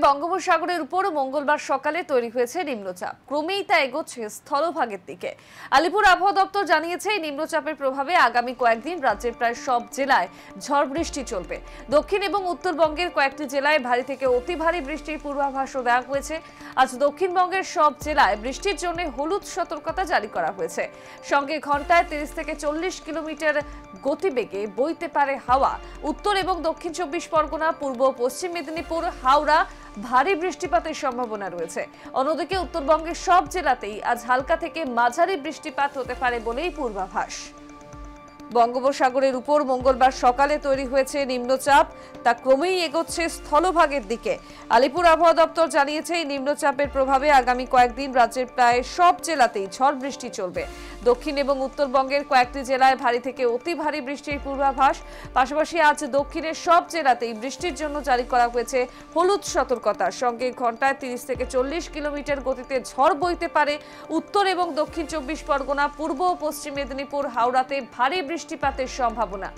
বঙ্গোপসাগরের উপর মঙ্গলবার সকালে তৈরি হয়েছে নিম্নচাপ। ক্রমেই তা এগোচ্ছে স্থলভাগের দিকে। আলিপুর আবহাওয়া দপ্তর জানিয়েছে, এই নিম্নচাপের প্রভাবে আগামী কয়েকদিন রাজ্যের প্রায় সব জেলায় ঝড় বৃষ্টি চলবে। দক্ষিণ এবং উত্তরবঙ্গের কয়েকটি জেলায় ভারী থেকে অতি ভারী বৃষ্টির পূর্বাভাসও দেওয়া হয়েছে। আজ দক্ষিণবঙ্গের সব জেলায় বৃষ্টির জন্য হলুদ সতর্কতা জারি করা হয়েছে। সঙ্গে ঘন্টায় 30 থেকে 40 কিলোমিটার গতিবেগে বইতে পারে হাওয়া। উত্তর এবং দক্ষিণ 24 পরগনা, পূর্ব ও পশ্চিম মেদিনীপুর, হাওড়া ভারী বৃষ্টিপাতের সম্ভাবনা রয়েছে। অন্যদিকে উত্তরবঙ্গের সব জেলাতেই আজ হালকা থেকে মাঝারি বৃষ্টিপাত হতে পারে বলেই পূর্বাভাস। বঙ্গোপসাগরের উপর মঙ্গলবার সকালে তৈরি হয়েছে নিম্নচাপ, তা ক্রমেই এগোচ্ছে স্থলভাগের দিকে। আলিপুর আবহাওয়া দপ্তর জানিয়েছে, এই নিম্নচাপের প্রভাবে আগামী কয়েকদিন রাজ্যের প্রায় সব জেলাতেই ঝড় বৃষ্টি চলবে। দক্ষিণ এবং উত্তরবঙ্গের কয়েকটি জেলায় ভারী থেকে অতি ভারী বৃষ্টির পূর্বাভাস। পাশাপাশি আজ দক্ষিণের সব জেলাতেই বৃষ্টির জন্য জারি করা হয়েছে হলুদ সতর্কতা। সঙ্গে ঘন্টায় 30 থেকে 40 কিলোমিটার গতিতে ঝড় বইতে পারে। উত্তর এবং দক্ষিণ 24 পরগনা, পূর্ব ও পশ্চিম মেদিনীপুর, হাওড়াতে ভারী বৃষ্টিপাতের সম্ভাবনা।